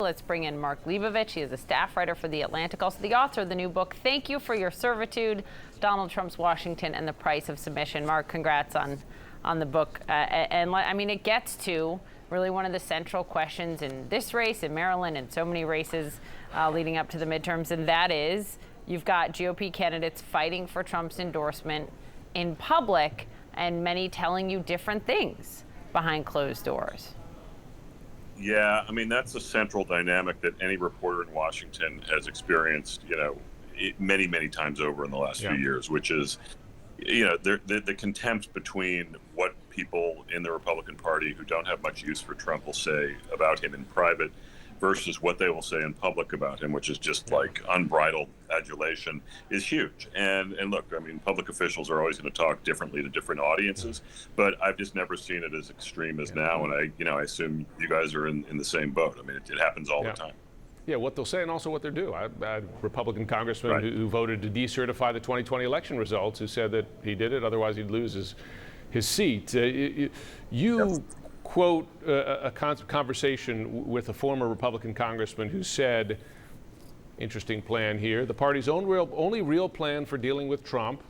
Let's bring in Mark Leibovich. He is a staff writer for The Atlantic, also the author of the new book, Thank You for Your Servitude, Donald Trump's Washington and the Price of Submission. Mark, congrats on the book. I mean, it gets to really one of the central questions in this race, in Maryland, and so many races leading up to the midterms, and that is, you've got GOP candidates fighting for Trump's endorsement in public, and many telling you different things behind closed doors. Yeah, I mean, that's a central dynamic that any reporter in Washington has experienced, many, many times over in the last few years, which is, the contempt between what people in the Republican Party who don't have much use for Trump will say about him in private versus what they will say in public about him, which is just like unbridled adulation, is huge. And look, I mean, public officials are always going to talk differently to different audiences, but I've just never seen it as extreme as now. And I assume you guys are in the same boat. I mean, it happens all the time. Yeah, what they'll say and also what they'll do. I had a Republican congressman who voted to decertify the 2020 election results, who said that he did it, otherwise he'd lose his seat. You quote a conversation with a former Republican congressman who said, interesting plan here, the party's only real plan for dealing with Trump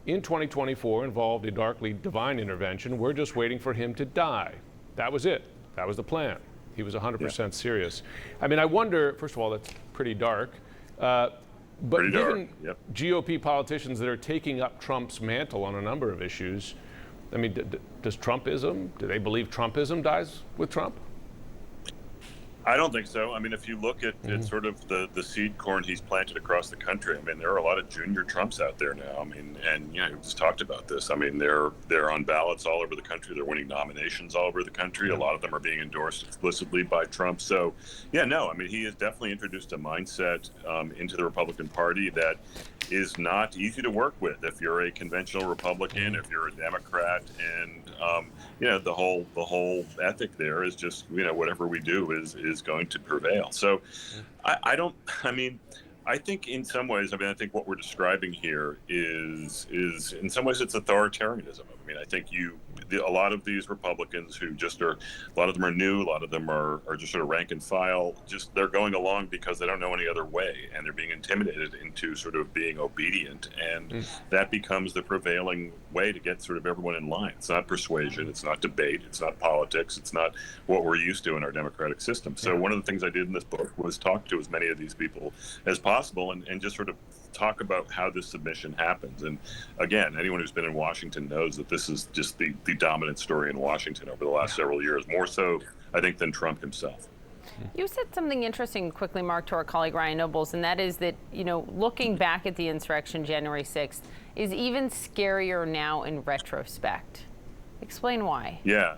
in 2024 involved a darkly divine intervention. We're just waiting for him to die. That was it. That was the plan. He was 100% serious. I mean, I wonder, first of all, that's pretty dark. But given GOP politicians that are taking up Trump's mantle on a number of issues, I mean, does Trumpism, do they believe Trumpism dies with Trump? I don't think so. I mean, if you look at sort of the seed corn he's planted across the country, I mean, there are a lot of junior Trumps out there now. I mean, and we just talked about this. I mean, they're on ballots all over the country. They're winning nominations all over the country. A lot of them are being endorsed explicitly by Trump. So, I mean, he has definitely introduced a mindset into the Republican Party that is not easy to work with if you're a conventional Republican, if you're a Democrat, and the whole ethic there is just whatever we do is going to prevail. So I think in some ways, I think what we're describing here is in some ways it's authoritarianism. I mean, I think a lot of these Republicans who just are, a lot of them are new, a lot of them are just sort of rank and file, just they're going along because they don't know any other way, and they're being intimidated into sort of being obedient, and that becomes the prevailing way to get sort of everyone in line. It's not persuasion, it's not debate, it's not politics, it's not what we're used to in our democratic system. So one of the things I did in this book was talk to as many of these people as possible and just sort of talk about how this submission happens. And again, anyone who's been in Washington knows that this is just the dominant story in Washington over the last several years, more so, I think, than Trump himself. You said something interesting quickly, Mark, to our colleague Ryan Nobles, and that is that, looking back at the insurrection January 6th is even scarier now in retrospect. Explain why. Yeah.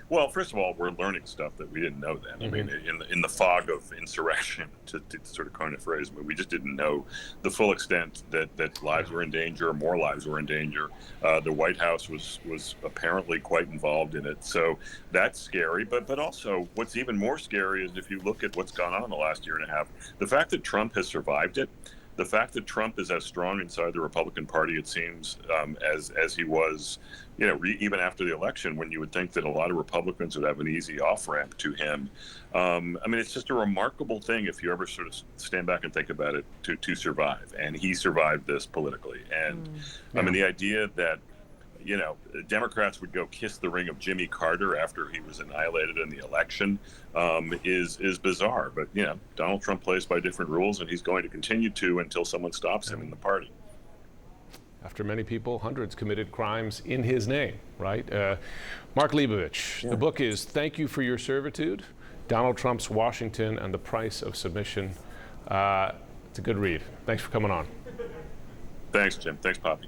Well, first of all, we're learning stuff that we didn't know then. I mean, in the fog of insurrection, to sort of coin a phrase, we just didn't know the full extent that lives were in danger, more lives were in danger. The White House was apparently quite involved in it. So that's scary. But also, what's even more scary is if you look at what's gone on in the last year and a half, the fact that Trump has survived it, the fact that Trump is as strong inside the Republican Party, it seems, as he was, even after the election, when you would think that a lot of Republicans would have an easy off-ramp to him. I mean, it's just a remarkable thing if you ever sort of stand back and think about it to survive. And he survived this politically. And I mean, the idea that Democrats would go kiss the ring of Jimmy Carter after he was annihilated in the election is bizarre. But, Donald Trump plays by different rules, and he's going to continue to until someone stops him in the party. After many people, hundreds, committed crimes in his name, right? Mark Leibovich, the book is Thank You for Your Servitude, Donald Trump's Washington and the Price of Submission. It's a good read. Thanks for coming on. Thanks, Jim. Thanks, Poppy.